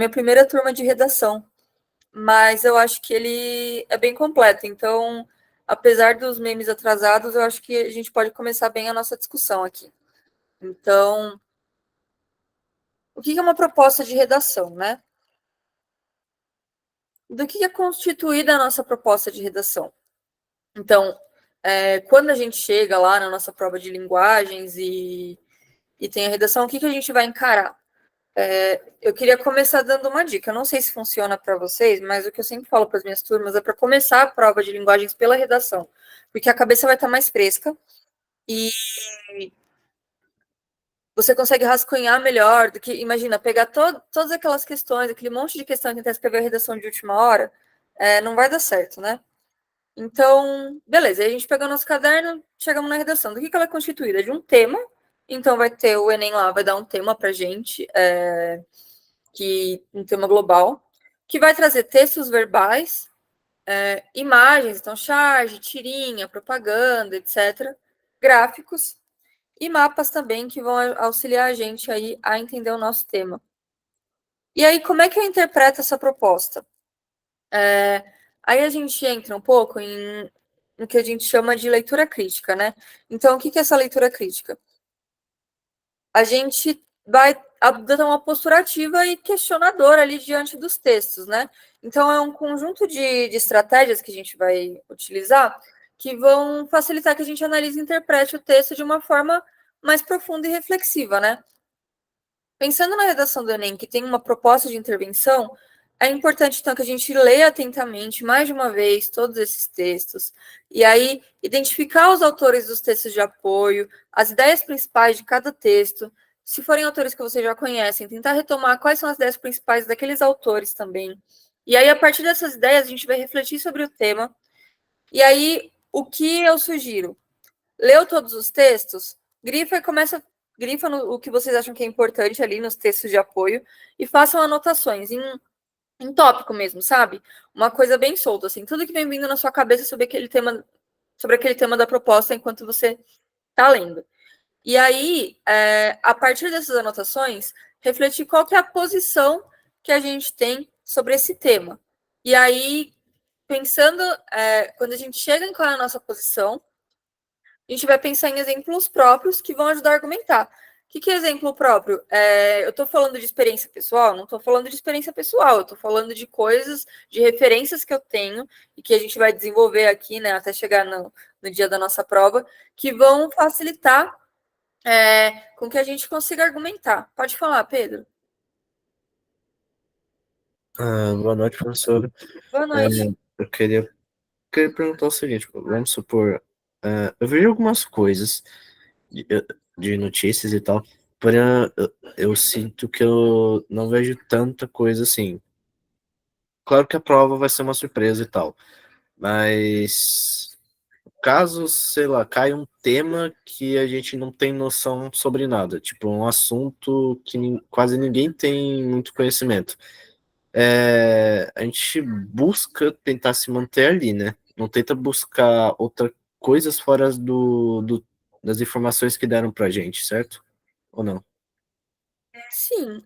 minha primeira turma de redação, mas eu acho que ele é bem completo. Então, apesar dos memes atrasados, eu acho que a gente pode começar bem a nossa discussão aqui. Então, o que é uma proposta de redação, né? Do que é constituída a nossa proposta de redação? Então, quando a gente chega lá na nossa prova de linguagens e tem a redação, o que a gente vai encarar? Eu queria começar dando uma dica. Eu não sei se funciona para vocês, mas o que eu sempre falo para as minhas turmas é para começar a prova de linguagens pela redação, porque a cabeça vai estar mais fresca e você consegue rascunhar melhor do que, imagina, pegar todas aquelas questões, aquele monte de questão e tentar escrever a redação de última hora, não vai dar certo, né? Então, beleza, aí a gente pegou nosso caderno, chegamos na redação. Do que ela é constituída? De um tema, então vai ter o Enem lá, vai dar um tema pra gente, um tema global, que vai trazer textos verbais, imagens, então charge, tirinha, propaganda, etc., gráficos, e mapas também que vão auxiliar a gente aí a entender o nosso tema. E aí, como é que eu interpreto essa proposta? Aí a gente entra um pouco no que a gente chama de leitura crítica, né? Então, o que é essa leitura crítica? A gente vai adotar uma postura ativa e questionadora ali diante dos textos, né? Então, é um conjunto de estratégias que a gente vai utilizar que vão facilitar que a gente analise e interprete o texto de uma forma mais profunda e reflexiva, né? Pensando na redação do Enem, que tem uma proposta de intervenção, é importante, então, que a gente leia atentamente, mais de uma vez, todos esses textos, e aí identificar os autores dos textos de apoio, as ideias principais de cada texto, se forem autores que vocês já conhecem, tentar retomar quais são as ideias principais daqueles autores também. E aí, a partir dessas ideias, a gente vai refletir sobre o tema, e aí, o que eu sugiro? Leu todos os textos? Grifa o que vocês acham que é importante ali nos textos de apoio e façam anotações em tópico mesmo, sabe? Uma coisa bem solta, assim, tudo que vem vindo na sua cabeça sobre aquele tema da proposta enquanto você está lendo. E aí, a partir dessas anotações, refletir qual que é a posição que a gente tem sobre esse tema. E aí, pensando, quando a gente chega em qual é a nossa posição, a gente vai pensar em exemplos próprios que vão ajudar a argumentar. O que é exemplo próprio? Eu estou falando de experiência pessoal? Não estou falando de experiência pessoal, eu estou falando de coisas, de referências que eu tenho e que a gente vai desenvolver aqui, né, até chegar no dia da nossa prova, que vão facilitar com que a gente consiga argumentar. Pode falar, Pedro. Boa noite, professor. Boa noite. Eu queria perguntar o seguinte, vamos supor, eu vejo algumas coisas de, de notícias e tal, porém eu sinto que eu não vejo tanta coisa assim. Claro que a prova vai ser uma surpresa e tal, mas caso, sei lá, caia um tema que a gente não tem noção sobre nada, tipo um assunto que quase ninguém tem muito conhecimento. A gente busca tentar se manter ali, né? Não tenta buscar outras coisas fora das informações que deram pra gente, certo? Ou não? Sim,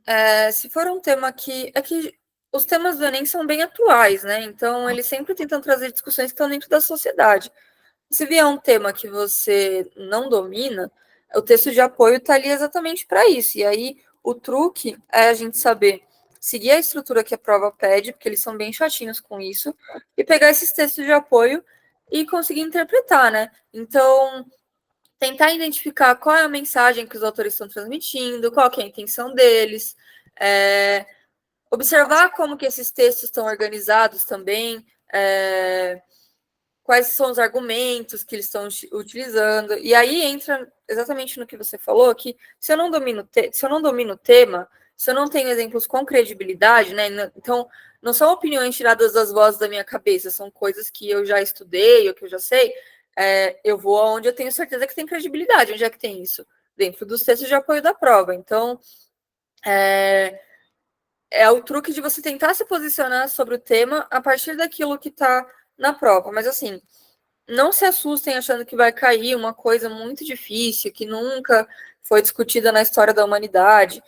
se for um tema que. É que os temas do Enem são bem atuais, né? Então, eles sempre tentam trazer discussões que estão dentro da sociedade. Se vier um tema que você não domina, o texto de apoio está ali exatamente para isso. E aí, o truque é a gente saber seguir a estrutura que a prova pede, porque eles são bem chatinhos com isso, e pegar esses textos de apoio e conseguir interpretar, né? Então, tentar identificar qual é a mensagem que os autores estão transmitindo, qual é a intenção deles, observar como que esses textos estão organizados também, quais são os argumentos que eles estão utilizando, e aí entra exatamente no que você falou, que se eu não domino o tema, se eu não tenho exemplos com credibilidade, né, então não são opiniões tiradas das vozes da minha cabeça, são coisas que eu já estudei, ou que eu já sei, eu vou aonde eu tenho certeza que tem credibilidade. Onde é que tem isso? Dentro dos textos de apoio da prova. Então, é o truque de você tentar se posicionar sobre o tema a partir daquilo que está na prova. Mas, assim, não se assustem achando que vai cair uma coisa muito difícil, que nunca foi discutida na história da humanidade.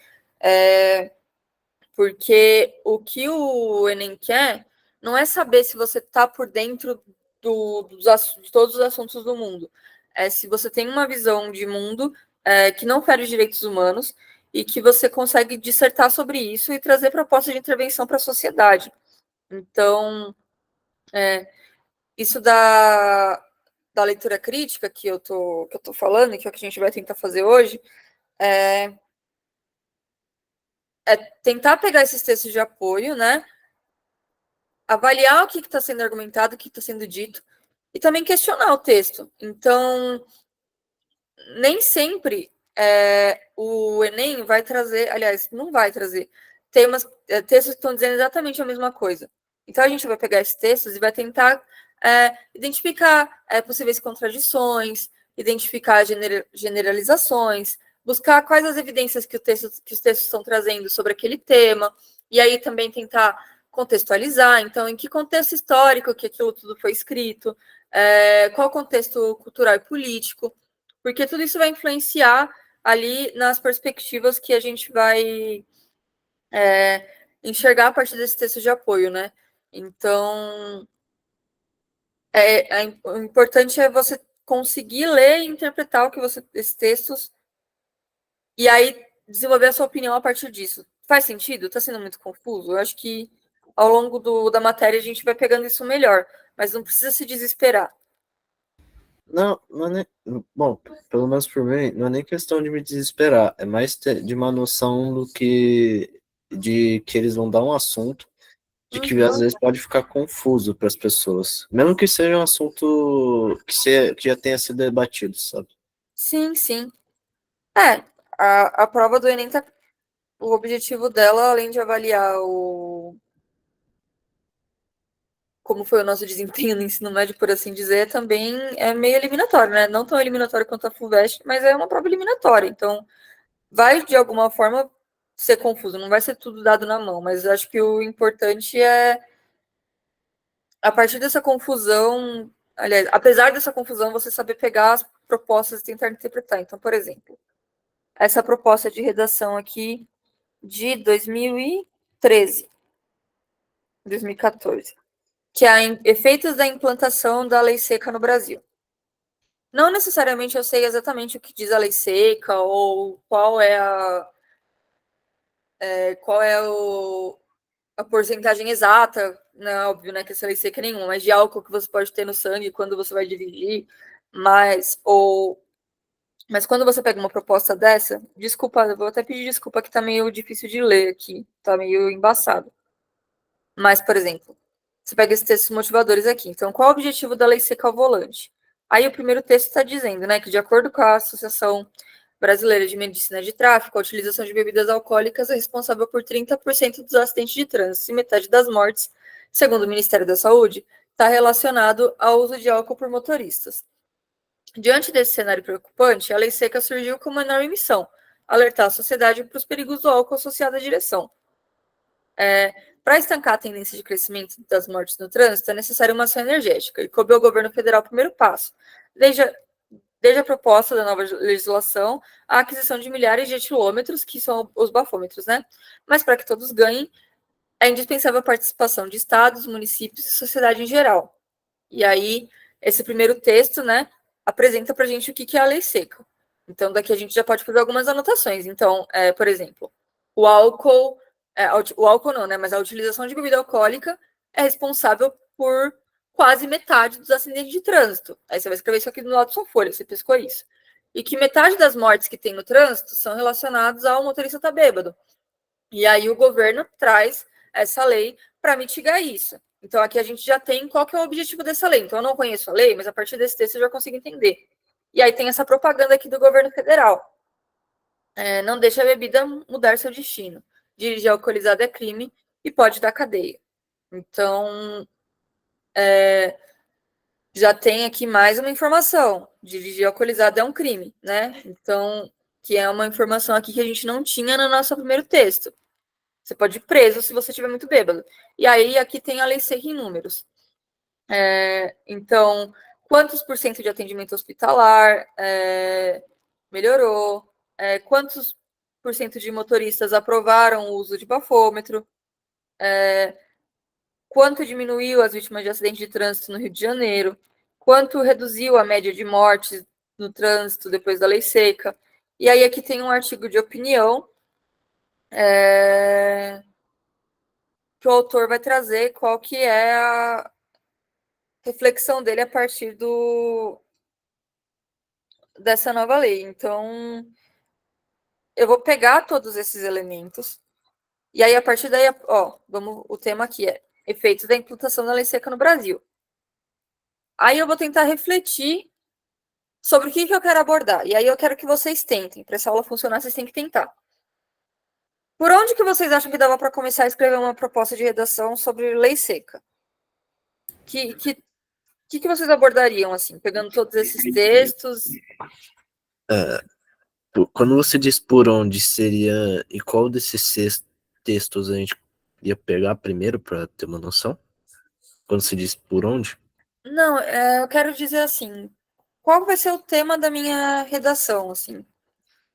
Porque o que o Enem quer não é saber se você está por dentro de todos os assuntos do mundo. É se você tem uma visão de mundo que não fere os direitos humanos e que você consegue dissertar sobre isso e trazer propostas de intervenção para a sociedade. Então, isso da leitura crítica que eu tô falando, e que é o que a gente vai tentar fazer hoje, é tentar pegar esses textos de apoio, né? Avaliar o que está sendo argumentado, o que está sendo dito, e também questionar o texto. Então, nem sempre o Enem vai trazer, aliás, não vai trazer textos que estão dizendo exatamente a mesma coisa. Então, a gente vai pegar esses textos e vai tentar identificar possíveis contradições, identificar generalizações, buscar quais as evidências que os textos estão trazendo sobre aquele tema, e aí também tentar contextualizar, então, em que contexto histórico que aquilo tudo foi escrito, qual contexto cultural e político, porque tudo isso vai influenciar ali nas perspectivas que a gente vai enxergar a partir desse texto de apoio, né? Então, o importante é você conseguir ler e interpretar esses textos e aí desenvolver a sua opinião a partir disso. Faz sentido? Está sendo muito confuso? Eu acho que ao longo da matéria a gente vai pegando isso melhor, mas não precisa se desesperar. Não, não é nem, bom, pelo menos por mim, não é nem questão de me desesperar, é mais de uma noção de que eles vão dar um assunto de que às vezes pode ficar confuso para as pessoas, mesmo que seja um assunto que já tenha sido debatido, sabe? Sim, sim. A prova do Enem o objetivo dela, além de avaliar como foi o nosso desempenho no ensino médio, por assim dizer, também é meio eliminatório, né? Não tão eliminatório quanto a FUVEST, mas é uma prova eliminatória. Então, vai, de alguma forma, ser confuso. Não vai ser tudo dado na mão, mas acho que o importante é, a partir dessa confusão, aliás, apesar dessa confusão, você saber pegar as propostas e tentar interpretar. Então, por exemplo, essa proposta de redação aqui de 2013, 2014, que é efeitos da implantação da lei seca no Brasil. Não necessariamente eu sei exatamente o que diz a lei seca ou qual é a porcentagem exata, né? Óbvio, né, que essa lei seca nenhuma, mas de álcool que você pode ter no sangue quando você vai dirigir, mas quando você pega uma proposta dessa, desculpa, eu vou até pedir desculpa que tá meio difícil de ler aqui, tá meio embaçado. Mas, por exemplo, você pega esses textos motivadores aqui. Então, qual é o objetivo da lei seca ao volante? Aí o primeiro texto está dizendo, né, que de acordo com a Associação Brasileira de Medicina de Tráfico, a utilização de bebidas alcoólicas é responsável por 30% dos acidentes de trânsito e metade das mortes, segundo o Ministério da Saúde, está relacionado ao uso de álcool por motoristas. Diante desse cenário preocupante, a lei seca surgiu com uma enorme missão: alertar a sociedade para os perigos do álcool associado à direção. Para estancar a tendência de crescimento das mortes no trânsito, é necessária uma ação energética, e coube ao governo federal o primeiro passo, desde a proposta da nova legislação, a aquisição de milhares de etilômetros, que são os bafômetros, né? Mas para que todos ganhem, é indispensável a participação de estados, municípios e sociedade em geral. E aí, esse primeiro texto, né, apresenta para a gente o que é a lei seca. Então, daqui a gente já pode fazer algumas anotações. Então, por exemplo, o álcool não, né, mas a utilização de bebida alcoólica é responsável por quase metade dos acidentes de trânsito. Aí você vai escrever isso aqui no lado da sua folha, você pescou isso. E que metade das mortes que tem no trânsito são relacionadas ao motorista estar bêbado. E aí o governo traz essa lei para mitigar isso. Então, aqui a gente já tem qual que é o objetivo dessa lei. Então, eu não conheço a lei, mas a partir desse texto eu já consigo entender. E aí tem essa propaganda aqui do governo federal. Não deixe a bebida mudar seu destino. Dirigir alcoolizado é crime e pode dar cadeia. Então, já tem aqui mais uma informação. Dirigir alcoolizado é um crime, né? Então, que é uma informação aqui que a gente não tinha no nosso primeiro texto. Você pode ir preso se você estiver muito bêbado. E aí, aqui tem a lei seca em números. Então, quantos por cento de atendimento hospitalar melhorou? Quantos cento de motoristas aprovaram o uso de bafômetro, quanto diminuiu as vítimas de acidente de trânsito no Rio de Janeiro, quanto reduziu a média de mortes no trânsito depois da lei seca. E aí aqui tem um artigo de opinião que o autor vai trazer qual que é a reflexão dele a partir dessa nova lei. Então, eu vou pegar todos esses elementos e aí a partir daí, o tema aqui é efeitos da implantação da lei seca no Brasil. Aí eu vou tentar refletir sobre o que eu quero abordar. E aí eu quero que vocês tentem. Para essa aula funcionar, vocês têm que tentar. Por onde que vocês acham que dava para começar a escrever uma proposta de redação sobre lei seca? Que vocês abordariam, assim, pegando todos esses textos? Quando você diz por onde seria e qual desses textos a gente ia pegar primeiro para ter uma noção? Quando se diz por onde? Não, eu quero dizer assim, qual vai ser o tema da minha redação, assim,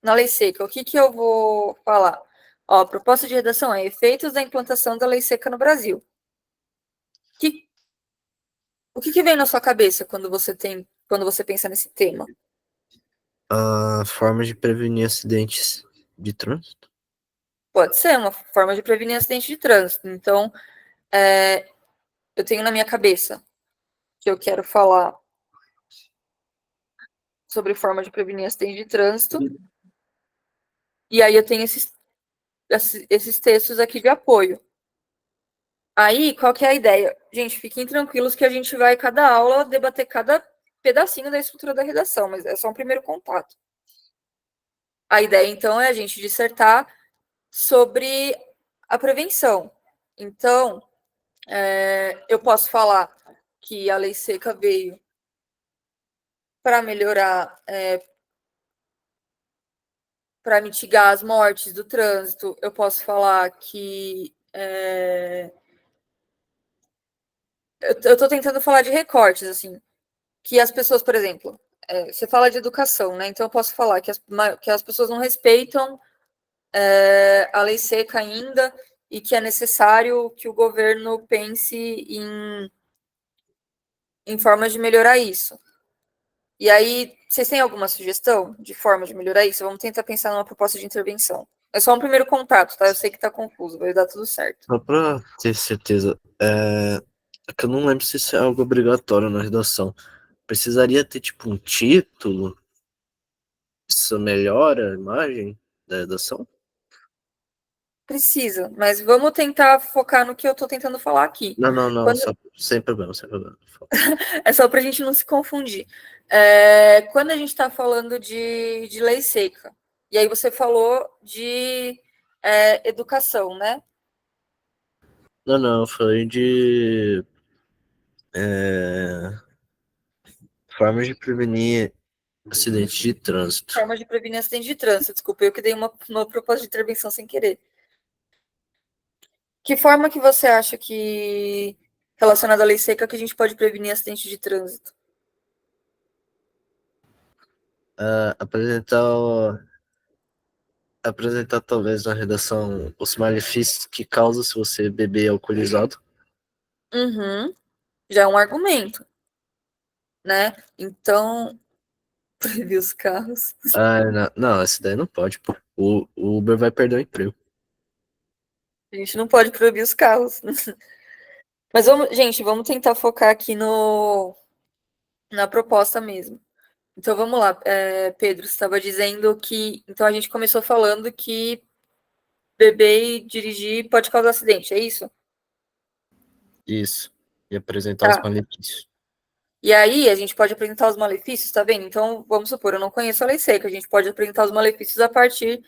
na lei seca? O que eu vou falar? Ó, a proposta de redação é efeitos da implantação da lei seca no Brasil. O que vem na sua cabeça quando você pensa nesse tema? A forma de prevenir acidentes de trânsito? Pode ser uma forma de prevenir acidente de trânsito. Então, eu tenho na minha cabeça que eu quero falar sobre forma de prevenir acidente de trânsito. E aí eu tenho esses textos aqui de apoio. Aí, qual que é a ideia? Gente, fiquem tranquilos que a gente vai, cada aula, debater cada pedacinho da estrutura da redação, mas é só um primeiro contato. A ideia, então, é a gente dissertar sobre a prevenção. Então, eu posso falar que a lei seca veio para melhorar, para mitigar as mortes do trânsito. Eu posso falar que eu estou tentando falar de recortes, assim, que as pessoas, por exemplo, você fala de educação, né? Então eu posso falar que as pessoas não respeitam a lei seca ainda e que é necessário que o governo pense em formas de melhorar isso. E aí, vocês têm alguma sugestão de forma de melhorar isso? Vamos tentar pensar numa proposta de intervenção. É só um primeiro contato, tá? Eu sei que tá confuso, vai dar tudo certo. Só para ter certeza, é que eu não lembro se isso é algo obrigatório na redação. Precisaria ter, tipo, um título? Isso melhora a imagem da redação? Precisa, mas vamos tentar focar no que eu tô tentando falar aqui. Não, Quando, sem problema, sem problema. é só pra gente não se confundir. Quando a gente tá falando de lei seca, e aí você falou de educação, né? Não, eu falei de formas de prevenir acidentes de trânsito. Formas de prevenir acidente de trânsito. Desculpa, eu que dei uma proposta de intervenção sem querer. Que forma que você acha que, relacionada à lei seca, que a gente pode prevenir acidente de trânsito? Apresentar, apresentar talvez na redação os malefícios que causa se você beber alcoolizado. Uhum, já é um argumento, né? Então, proibir os carros. Não, essa daí não pode, pô. O Uber vai perder o emprego. A gente não pode proibir os carros. Mas vamos tentar focar aqui na proposta mesmo. Então vamos lá, Pedro, você estava dizendo que. Então a gente começou falando que beber e dirigir pode causar acidente, é isso? Isso. E apresentar os Tá. malefícios. E aí a gente pode apresentar os malefícios, tá vendo? Então, vamos supor, eu não conheço a lei seca, a gente pode apresentar os malefícios a partir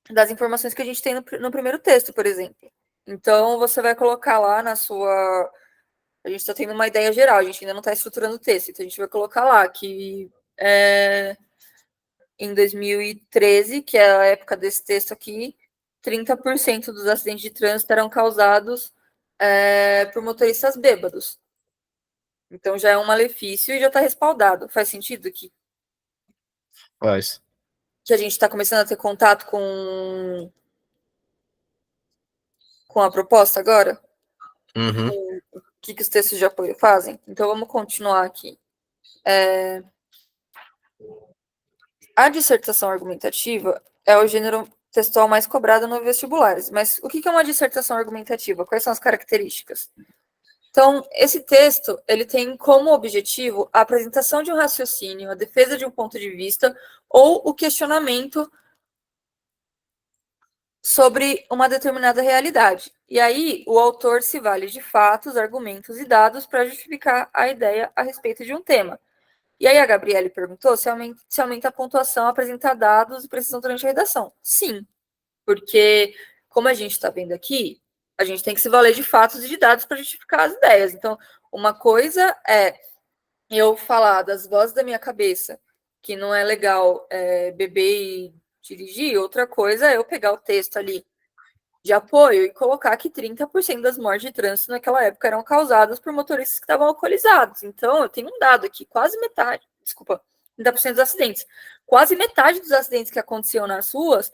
das informações que a gente tem no primeiro texto, por exemplo. Então, você vai colocar lá na sua. A gente está tendo uma ideia geral, a gente ainda não está estruturando o texto, então a gente vai colocar lá que em 2013, que é a época desse texto aqui, 30% dos acidentes de trânsito eram causados por motoristas bêbados. Então já é um malefício e já está respaldado. Faz sentido que Faz. que a gente está começando a ter contato com a proposta agora? Uhum. O que os textos de apoio fazem? Então, vamos continuar aqui. A dissertação argumentativa é o gênero textual mais cobrado no vestibulares. Mas o que é uma dissertação argumentativa? Quais são as características? Então, esse texto, ele tem como objetivo a apresentação de um raciocínio, a defesa de um ponto de vista ou o questionamento sobre uma determinada realidade. E aí, o autor se vale de fatos, argumentos e dados para justificar a ideia a respeito de um tema. E aí a Gabriele perguntou se aumenta a pontuação apresentar dados e precisão durante a redação. Sim, porque, como a gente está vendo aqui, a gente tem que se valer de fatos e de dados para justificar as ideias. Então, uma coisa é eu falar das vozes da minha cabeça, que não é legal beber e dirigir, outra coisa é eu pegar o texto ali de apoio e colocar que 30% das mortes de trânsito naquela época eram causadas por motoristas que estavam alcoolizados. Então, eu tenho um dado aqui, quase metade, desculpa, 30% dos acidentes. Quase metade dos acidentes que aconteciam nas ruas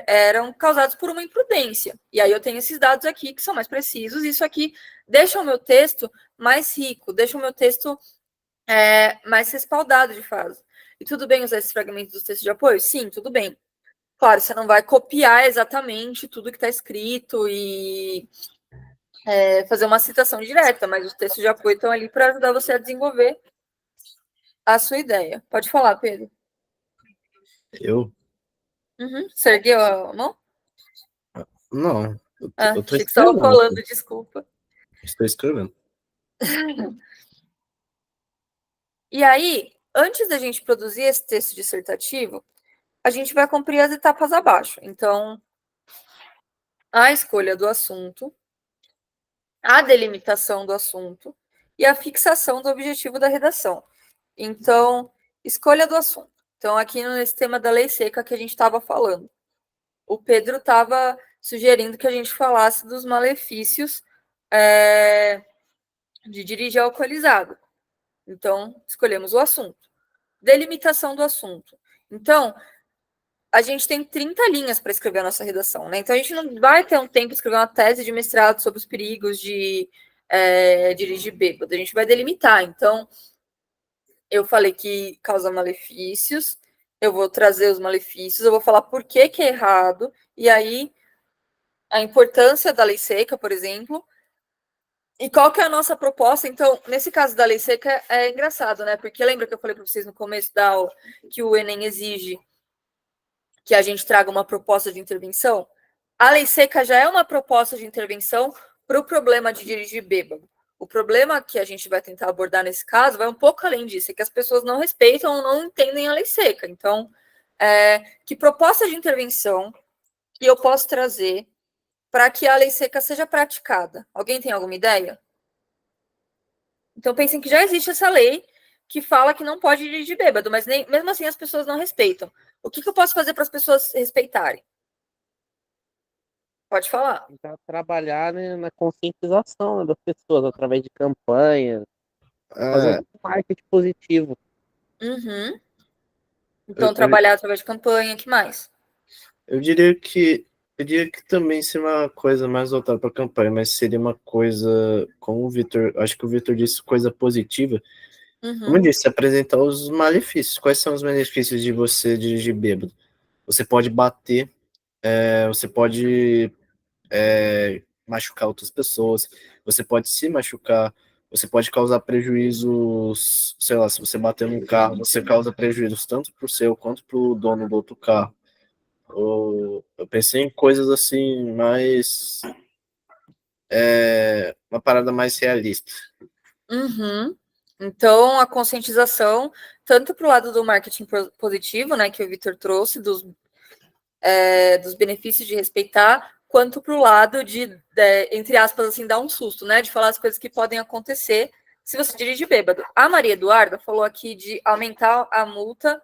eram causados por uma imprudência. E aí eu tenho esses dados aqui que são mais precisos, e isso aqui deixa o meu texto mais rico, deixa o meu texto mais respaldado de fato. E tudo bem usar esses fragmentos dos textos de apoio? Sim, tudo bem. Claro, você não vai copiar exatamente tudo que está escrito e fazer uma citação direta, mas os textos de apoio estão ali para ajudar você a desenvolver a sua ideia. Pode falar, Pedro. Eu? Uhum. Você ergueu a mão? Não, eu tô Achei que você estava escrevendo falando, aqui. desculpa. Estou escrevendo. E aí, antes da gente produzir esse texto dissertativo, a gente vai cumprir as etapas abaixo. Então, a escolha do assunto, a delimitação do assunto e a fixação do objetivo da redação. Então, escolha do assunto. Então, aqui nesse tema da lei seca que a gente estava falando, o Pedro estava sugerindo que a gente falasse dos malefícios de dirigir alcoolizado. Então, escolhemos o assunto. Delimitação do assunto. Então, a gente tem 30 linhas para escrever a nossa redação, né? Então, a gente não vai ter um tempo de escrever uma tese de mestrado sobre os perigos de dirigir bêbado. A gente vai delimitar. Então, eu falei que causa malefícios, eu vou trazer os malefícios, eu vou falar por que é errado, e aí a importância da lei seca, por exemplo, e qual que é a nossa proposta. Então, nesse caso da lei seca, é engraçado, né? Porque lembra que eu falei para vocês no começo da aula que o Enem exige que a gente traga uma proposta de intervenção? A lei seca já é uma proposta de intervenção para o problema de dirigir bêbado. O problema que a gente vai tentar abordar nesse caso vai um pouco além disso, é que as pessoas não respeitam ou não entendem a lei seca. Então, que proposta de intervenção que eu posso trazer para que a lei seca seja praticada? Alguém tem alguma ideia? Então, pensem que já existe essa lei que fala que não pode dirigir bêbado, mas mesmo assim as pessoas não respeitam. O que eu posso fazer para as pessoas respeitarem? Pode falar. Tentar trabalhar, né, na conscientização, né, das pessoas através de campanhas, fazer É, um marketing positivo. Uhum. eu, Então, eu, trabalhar através de campanha, que mais? eu diria que também seria uma coisa mais voltada para a campanha, mas seria uma coisa, como o Vitor, acho que o Vitor disse, coisa positiva. Como eu Uhum. disse, apresentar os malefícios. Quais são os benefícios de você dirigir bêbado? Você pode bater, você pode machucar outras pessoas, você pode se machucar, você pode causar prejuízos, sei lá, se você bater num carro, você causa prejuízos tanto para o seu quanto para o dono do outro carro. Eu pensei em coisas assim, mais. Uma parada mais realista. Uhum. Então, a conscientização, tanto para o lado do marketing positivo, né, que o Vitor trouxe, dos benefícios de respeitar, quanto para o lado entre aspas, assim, dar um susto, né, de falar as coisas que podem acontecer se você dirige bêbado. A Maria Eduarda falou aqui de aumentar a multa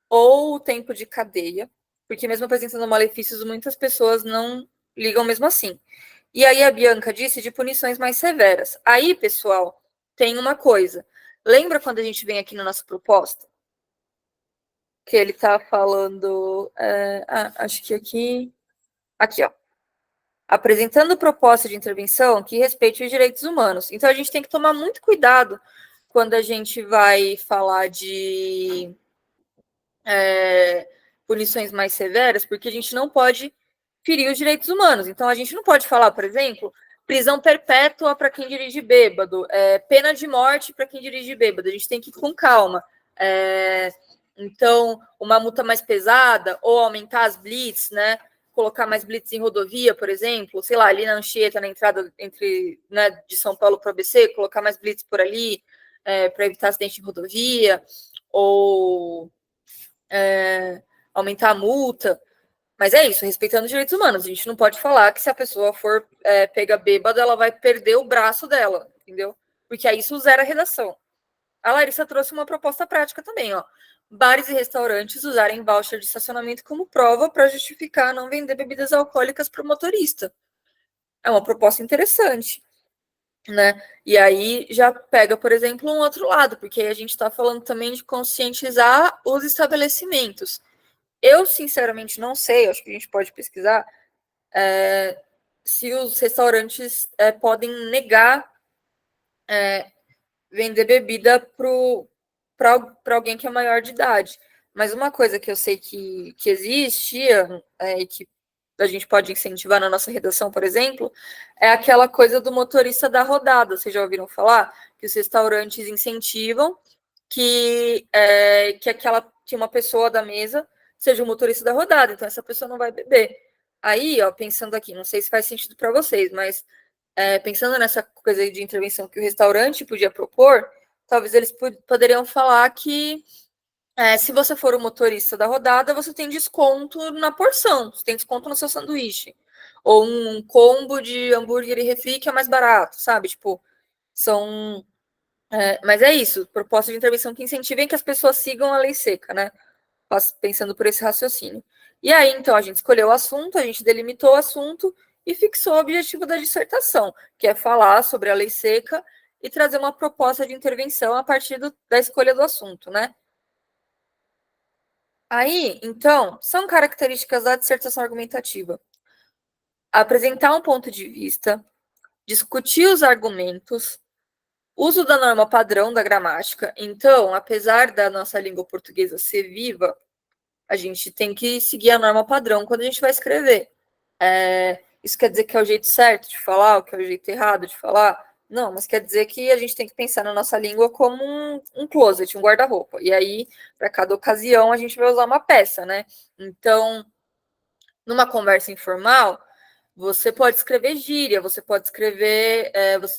ou o tempo de cadeia, porque mesmo apresentando malefícios, muitas pessoas não ligam mesmo assim. E aí a Bianca disse de punições mais severas. Aí, pessoal, tem uma coisa. Lembra quando a gente vem aqui na nossa proposta? que ele está falando, acho que aqui, ó, apresentando proposta de intervenção que respeite os direitos humanos. Então, a gente tem que tomar muito cuidado quando a gente vai falar de punições mais severas, porque a gente não pode ferir os direitos humanos. Então, a gente não pode falar, por exemplo, prisão perpétua para quem dirige bêbado, pena de morte para quem dirige bêbado. A gente tem que ir com calma. Então, uma multa mais pesada, ou aumentar as blitz, né? Colocar mais blitz em rodovia, por exemplo, sei lá, ali na Anchieta, na entrada entre, né, de São Paulo para o ABC, colocar mais blitz por ali, para evitar acidente em rodovia, ou aumentar a multa. Mas é isso, respeitando os direitos humanos. A gente não pode falar que se a pessoa for pega bêbada, ela vai perder o braço dela, entendeu? Porque aí isso zera a redação. A Larissa trouxe uma proposta prática também, ó. Bares e restaurantes usarem voucher de estacionamento como prova para justificar não vender bebidas alcoólicas para o motorista. É uma proposta interessante, né? E aí já pega, por exemplo, um outro lado, porque aí a gente está falando também de conscientizar os estabelecimentos. Eu, sinceramente, não sei, acho que a gente pode pesquisar se os restaurantes podem negar vender bebida para alguém que é maior de idade. Mas uma coisa que eu sei que existia e que a gente pode incentivar na nossa redação, por exemplo, é aquela coisa do motorista da rodada. Vocês já ouviram falar? Que os restaurantes incentivam que uma pessoa da mesa seja o motorista da rodada, então essa pessoa não vai beber. Aí, ó, pensando aqui, não sei se faz sentido para vocês, mas pensando nessa coisa de intervenção que o restaurante podia propor, talvez eles poderiam falar que se você for o motorista da rodada, você tem desconto na porção, você tem desconto no seu sanduíche. Ou um combo de hambúrguer e refri que é mais barato, sabe? Tipo, são... mas é isso, proposta de intervenção que incentivem que as pessoas sigam a lei seca, né? Pensando por esse raciocínio. E aí, então, a gente escolheu o assunto, a gente delimitou o assunto e fixou o objetivo da dissertação, que é falar sobre a lei seca e trazer uma proposta de intervenção a partir da escolha do assunto, né? Aí, então, são características da dissertação argumentativa. Apresentar um ponto de vista, discutir os argumentos, uso da norma padrão da gramática. Então, apesar da nossa língua portuguesa ser viva, a gente tem que seguir a norma padrão quando a gente vai escrever. Isso quer dizer que é o jeito certo de falar, ou que é o jeito errado de falar? Não, mas quer dizer que a gente tem que pensar na nossa língua como um closet, um guarda-roupa. E aí, para cada ocasião, a gente vai usar uma peça, né? Então, numa conversa informal, você pode escrever gíria, você pode escrever.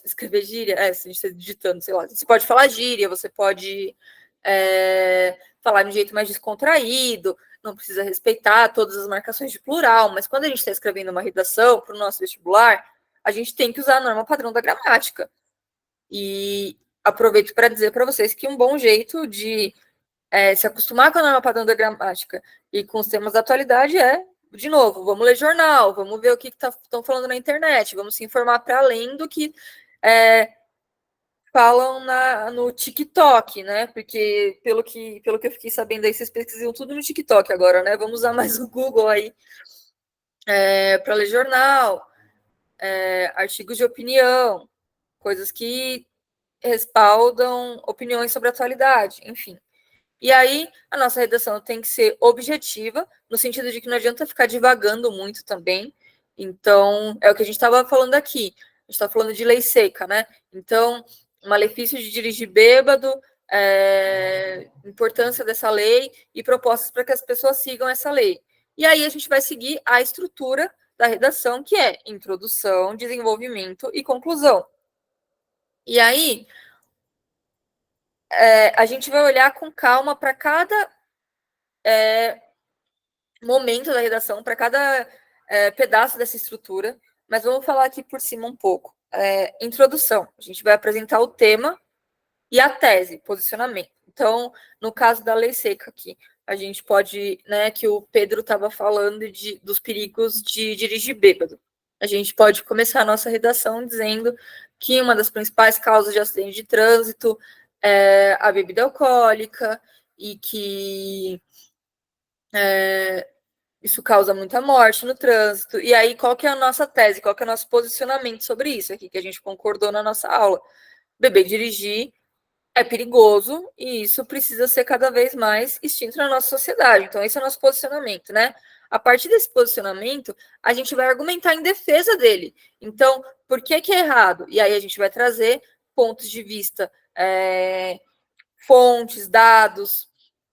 Escrever gíria, se a gente está digitando, sei lá. Você pode falar gíria, você pode falar de um jeito mais descontraído, não precisa respeitar todas as marcações de plural, mas quando a gente está escrevendo uma redação para o nosso vestibular, a gente tem que usar a norma padrão da gramática. E aproveito para dizer para vocês que um bom jeito de se acostumar com a norma padrão da gramática e com os temas da atualidade de novo, vamos ler jornal, vamos ver o que estão falando na internet, vamos se informar para além do que falam no TikTok, né? Porque pelo que eu fiquei sabendo aí, vocês pesquisam tudo no TikTok agora, né? Vamos usar mais o Google aí para ler jornal, artigos de opinião, coisas que respaldam opiniões sobre a atualidade, enfim. E aí, a nossa redação tem que ser objetiva, no sentido de que não adianta ficar divagando muito também. Então, é o que a gente estava falando aqui. A gente está falando de lei seca, né? Então, malefício de dirigir bêbado, importância dessa lei e propostas para que as pessoas sigam essa lei. E aí, a gente vai seguir a estrutura da redação, que é introdução, desenvolvimento e conclusão. E aí, a gente vai olhar com calma para cada momento da redação, para cada pedaço dessa estrutura, mas vamos falar aqui por cima um pouco. Introdução, a gente vai apresentar o tema e a tese, posicionamento. Então, no caso da lei seca aqui, a gente pode, né, que o Pedro estava falando dos perigos de dirigir bêbado. A gente pode começar a nossa redação dizendo que uma das principais causas de acidente de trânsito é a bebida alcoólica e que Isso causa muita morte no trânsito. E aí, qual que é a nossa tese? Qual que é o nosso posicionamento sobre isso aqui, que a gente concordou na nossa aula? Beber e dirigir é perigoso e isso precisa ser cada vez mais extinto na nossa sociedade. Então, esse é o nosso posicionamento, né? A partir desse posicionamento, a gente vai argumentar em defesa dele. Então, por que que é errado? E aí a gente vai trazer pontos de vista, fontes, dados,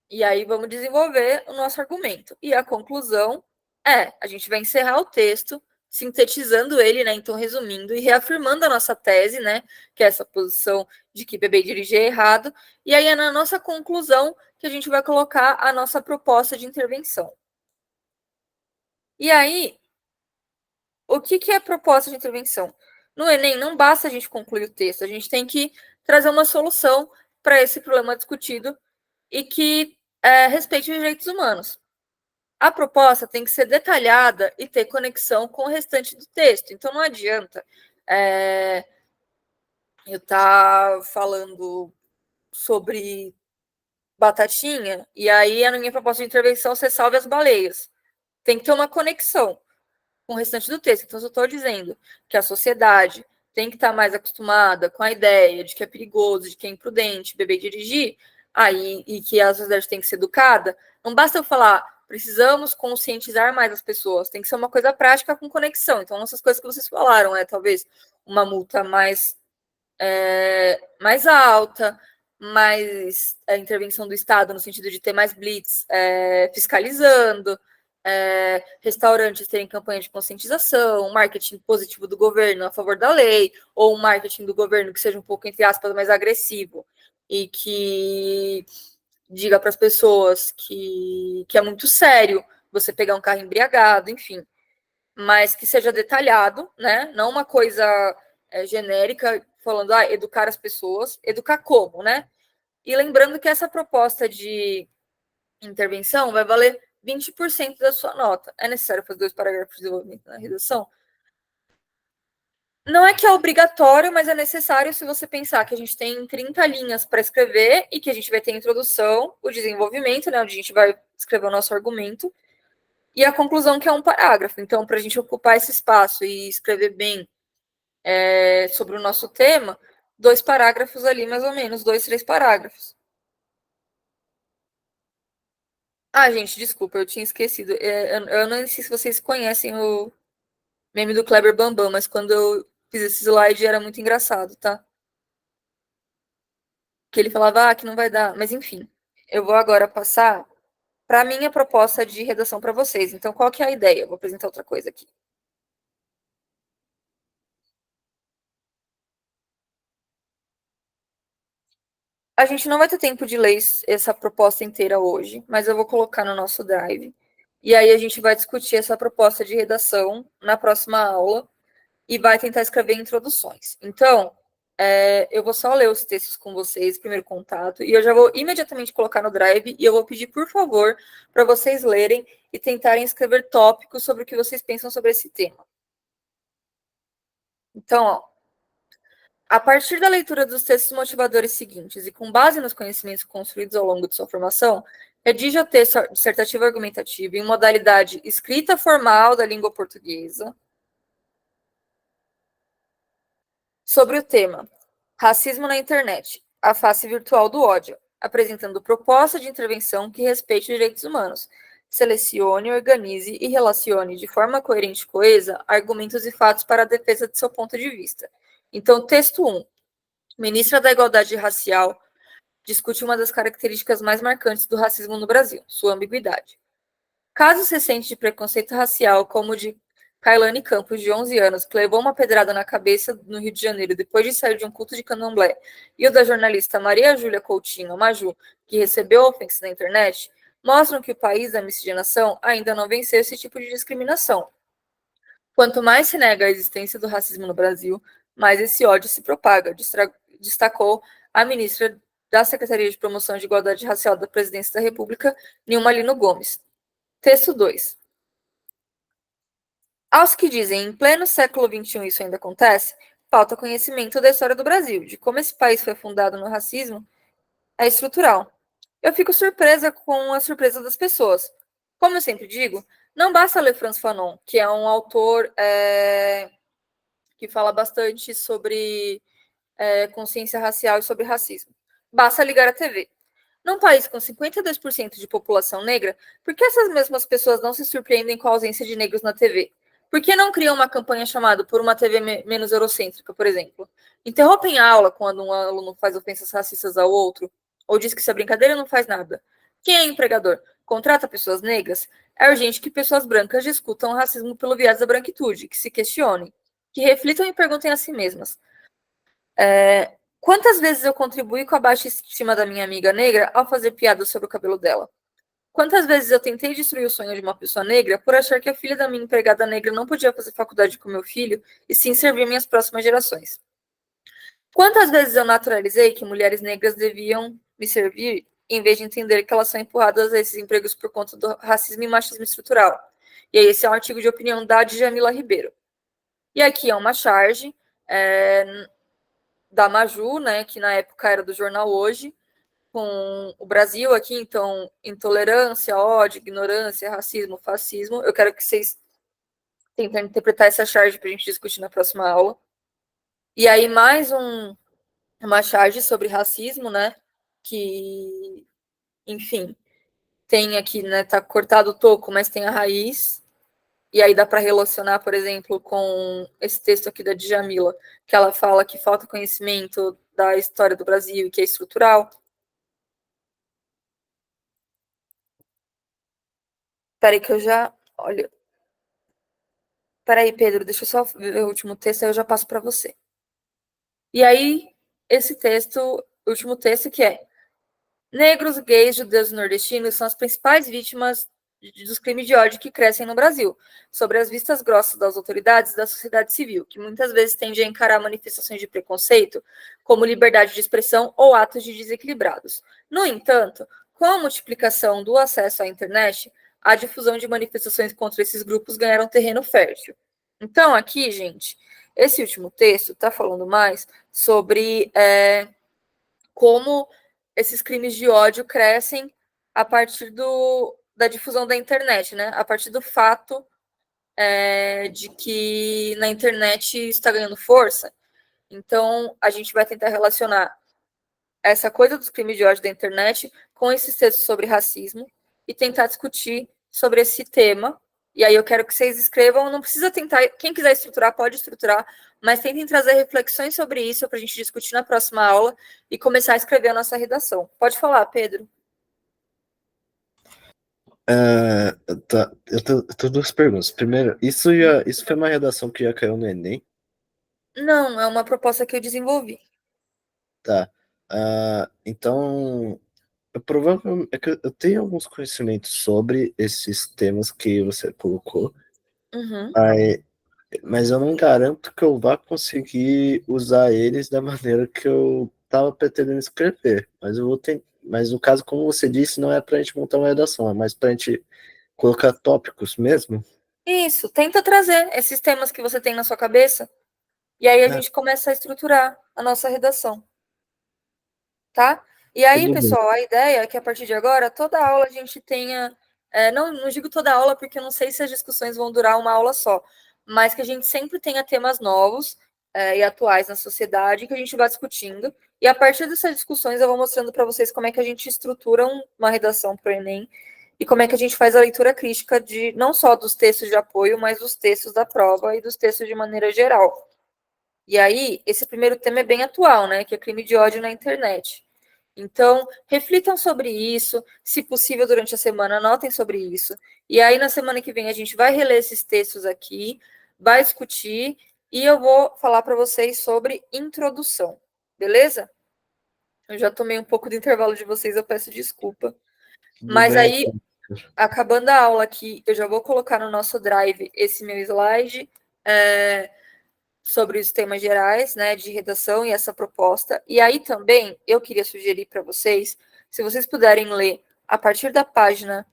e aí vamos desenvolver o nosso argumento. E a conclusão a gente vai encerrar o texto, sintetizando ele, né? Então, resumindo e reafirmando a nossa tese, né? Que é essa posição de que beber e dirigir é errado. E aí é na nossa conclusão que a gente vai colocar a nossa proposta de intervenção. E aí, o que é a proposta de intervenção? No Enem, não basta a gente concluir o texto, a gente tem que trazer uma solução para esse problema discutido e que respeite os direitos humanos. A proposta tem que ser detalhada e ter conexão com o restante do texto. Então, não adianta eu estar falando sobre batatinha e aí, na minha proposta de intervenção, você salve as baleias. Tem que ter uma conexão com o restante do texto. Então, eu estou dizendo que a sociedade tem que estar mais acostumada com a ideia de que é perigoso, de que é imprudente beber e dirigir, e que a sociedade tem que ser educada. Não basta eu falar, precisamos conscientizar mais as pessoas, tem que ser uma coisa prática com conexão. Então, essas coisas que vocês falaram, talvez uma multa mais alta, mais a intervenção do Estado, no sentido de ter mais blitz fiscalizando, restaurantes terem campanha de conscientização, marketing positivo do governo a favor da lei, ou um marketing do governo que seja um pouco, entre aspas, mais agressivo e que diga para as pessoas que é muito sério você pegar um carro embriagado, enfim, mas que seja detalhado, né? Não uma coisa genérica falando, educar as pessoas, educar como, né? E lembrando que essa proposta de intervenção vai valer 20% da sua nota. É necessário fazer 2 parágrafos de desenvolvimento na redação? Não é que é obrigatório, mas é necessário se você pensar que a gente tem 30 linhas para escrever e que a gente vai ter a introdução, o desenvolvimento, né, onde a gente vai escrever o nosso argumento, e a conclusão, que é um parágrafo. Então, para a gente ocupar esse espaço e escrever bem sobre o nosso tema, 2 parágrafos ali, mais ou menos, 2, 3 parágrafos. Gente, desculpa, eu tinha esquecido. Eu não sei se vocês conhecem o meme do Kleber Bambam, mas quando eu fiz esse slide era muito engraçado, tá? Que ele falava, que não vai dar. Mas enfim, eu vou agora passar para a minha proposta de redação para vocês. Então, qual que é a ideia? Eu vou apresentar outra coisa aqui. A gente não vai ter tempo de ler essa proposta inteira hoje, mas eu vou colocar no nosso drive. E aí a gente vai discutir essa proposta de redação na próxima aula e vai tentar escrever introduções. Então, eu vou só ler os textos com vocês, primeiro contato, e eu já vou imediatamente colocar no drive e eu vou pedir, por favor, para vocês lerem e tentarem escrever tópicos sobre o que vocês pensam sobre esse tema. Então, a partir da leitura dos textos motivadores seguintes e com base nos conhecimentos construídos ao longo de sua formação, redija o texto dissertativo argumentativo em modalidade escrita formal da língua portuguesa sobre o tema Racismo na Internet, a face virtual do ódio, apresentando proposta de intervenção que respeite os direitos humanos. Selecione, organize e relacione de forma coerente e coesa argumentos e fatos para a defesa de seu ponto de vista. Então, texto 1. Ministra da Igualdade Racial discute uma das características mais marcantes do racismo no Brasil, sua ambiguidade. Casos recentes de preconceito racial, como o de Kailane Campos, de 11 anos, que levou uma pedrada na cabeça no Rio de Janeiro depois de sair de um culto de candomblé, e o da jornalista Maria Júlia Coutinho, Maju, que recebeu ofensas na internet, mostram que o país da miscigenação ainda não venceu esse tipo de discriminação. Quanto mais se nega a existência do racismo no Brasil, mais esse ódio se propaga, destacou a ministra da Secretaria de Promoção de Igualdade Racial da Presidência da República, Nilma Lino Gomes. Texto 2. Aos que dizem em pleno século XXI isso ainda acontece, falta conhecimento da história do Brasil, de como esse país foi fundado no racismo, é estrutural. Eu fico surpresa com a surpresa das pessoas. Como eu sempre digo, não basta ler Frantz Fanon, que é um autor que fala bastante sobre consciência racial e sobre racismo. Basta ligar a TV. Num país com 52% de população negra, por que essas mesmas pessoas não se surpreendem com a ausência de negros na TV? Por que não criam uma campanha chamada Por uma TV menos eurocêntrica, por exemplo? Interrompem a aula quando um aluno faz ofensas racistas ao outro? Ou diz que se a brincadeira não faz nada? Quem é empregador? Contrata pessoas negras? É urgente que pessoas brancas discutam o racismo pelo viés da branquitude, que se questionem, que reflitam e perguntem a si mesmas. Quantas vezes eu contribuí com a baixa estima da minha amiga negra ao fazer piadas sobre o cabelo dela? Quantas vezes eu tentei destruir o sonho de uma pessoa negra por achar que a filha da minha empregada negra não podia fazer faculdade com meu filho e sim servir minhas próximas gerações? Quantas vezes eu naturalizei que mulheres negras deviam me servir em vez de entender que elas são empurradas a esses empregos por conta do racismo e machismo estrutural? E aí, esse é um artigo de opinião da Djamila Ribeiro. E aqui é uma charge da Maju, né, que na época era do jornal Hoje, com o Brasil aqui, então, intolerância, ódio, ignorância, racismo, fascismo. Eu quero que vocês tentem interpretar essa charge para a gente discutir na próxima aula. E aí, mais uma charge sobre racismo, né, que, enfim, tem aqui, né, tá cortado o toco, mas tem a raiz. E aí dá para relacionar, por exemplo, com esse texto aqui da Djamila, que ela fala que falta conhecimento da história do Brasil, que é estrutural. Peraí que eu já... Olha... Peraí, Pedro, deixa eu só ver o último texto, aí eu já passo para você. E aí, esse texto, o último texto que é: negros, gays, judeus e nordestinos são as principais vítimas dos crimes de ódio que crescem no Brasil, sobre as vistas grossas das autoridades e da sociedade civil, que muitas vezes tende a encarar manifestações de preconceito como liberdade de expressão ou atos de desequilibrados. No entanto, com a multiplicação do acesso à internet, a difusão de manifestações contra esses grupos ganharam terreno fértil. Então, aqui, gente, esse último texto está falando mais sobre como esses crimes de ódio crescem a partir da difusão da internet, né? A partir do fato de que na internet está ganhando força. Então, a gente vai tentar relacionar essa coisa dos crimes de ódio da internet com esses textos sobre racismo e tentar discutir sobre esse tema. E aí eu quero que vocês escrevam, não precisa tentar, quem quiser estruturar, pode estruturar, mas tentem trazer reflexões sobre isso para a gente discutir na próxima aula e começar a escrever a nossa redação. Pode falar, Pedro. Tá, eu tenho duas perguntas. Primeiro, isso foi uma redação que já caiu no Enem? Não, é uma proposta que eu desenvolvi. Tá. Então, provavelmente é que eu tenho alguns conhecimentos sobre esses temas que você colocou, Uhum. mas eu não garanto que eu vá conseguir usar eles da maneira que eu estava pretendendo escrever. Mas eu vou ter, mas no caso, como você disse, não é para a gente montar uma redação, é mais para a gente colocar tópicos mesmo. Isso, tenta trazer esses temas que você tem na sua cabeça e aí a É, gente começa a estruturar a nossa redação. Tá? E aí, tudo bem. pessoal, a ideia é que a partir de agora, toda aula a gente tenha. Não digo toda aula, porque eu não sei se as discussões vão durar uma aula só, mas que a gente sempre tenha temas novos e atuais na sociedade que a gente vai discutindo. E a partir dessas discussões, eu vou mostrando para vocês como é que a gente estrutura uma redação para o Enem e como é que a gente faz a leitura crítica de não só dos textos de apoio, mas dos textos da prova e dos textos de maneira geral. E aí, esse primeiro tema é bem atual, né? Que é crime de ódio na internet. Então, reflitam sobre isso, se possível, durante a semana, anotem sobre isso. E aí, na semana que vem, a gente vai reler esses textos aqui, vai discutir, e eu vou falar para vocês sobre introdução, beleza? Eu já tomei um pouco do intervalo de vocês, eu peço desculpa. Tudo Mas bem. aí, acabando a aula aqui, eu já vou colocar no nosso drive esse meu slide. Sobre os temas gerais, né, de redação e essa proposta. E aí também eu queria sugerir para vocês, se vocês puderem ler a partir da página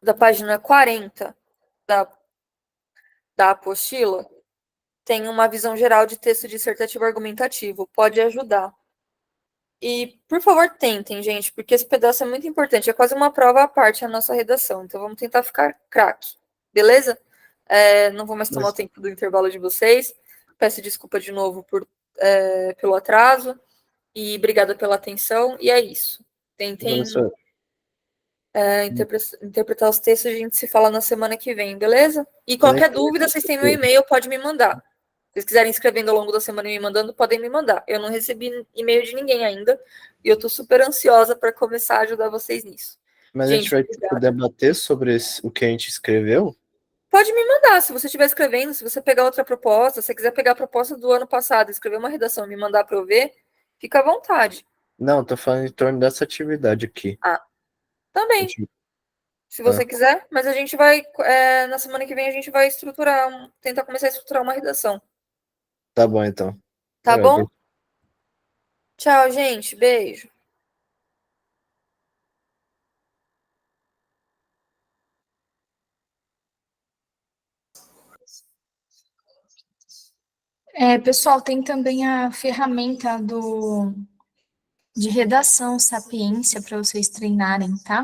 da página 40 da, da apostila, tem uma visão geral de texto dissertativo argumentativo, pode ajudar. E, por favor, tentem, gente, porque esse pedaço é muito importante. É quase uma prova à parte a nossa redação. Então, vamos tentar ficar craque. Beleza? Não vou mais tomar o tempo do intervalo de vocês. Peço desculpa de novo pelo atraso. E obrigada pela atenção. E é isso. Tentem interpretar os textos. A gente se fala na semana que vem, beleza? E qualquer dúvida, vocês têm meu e-mail, pode me mandar. Se vocês quiserem escrevendo ao longo da semana e me mandando, podem me mandar. Eu não recebi e-mail de ninguém ainda. E eu tô super ansiosa para começar a ajudar vocês nisso. Mas a gente vai debater sobre o que a gente escreveu? Pode me mandar, se você estiver escrevendo, se você pegar outra proposta, se você quiser pegar a proposta do ano passado, escrever uma redação e me mandar para eu ver, fica à vontade. Não, tô falando em torno dessa atividade aqui. Também. Se você quiser, mas a gente vai, na semana que vem, a gente vai tentar começar a estruturar uma redação. Tá bom, então. Tá bom? Tchau, gente. Beijo. Pessoal, tem também a ferramenta de redação Sapiência para vocês treinarem, tá?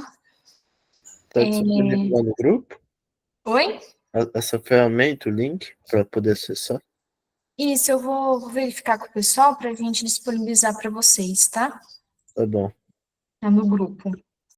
Tá disponível lá no grupo? Oi? Essa ferramenta, o link, para poder acessar? Isso, eu vou verificar com o pessoal para a gente disponibilizar para vocês, tá? Tá bom. Tá no grupo.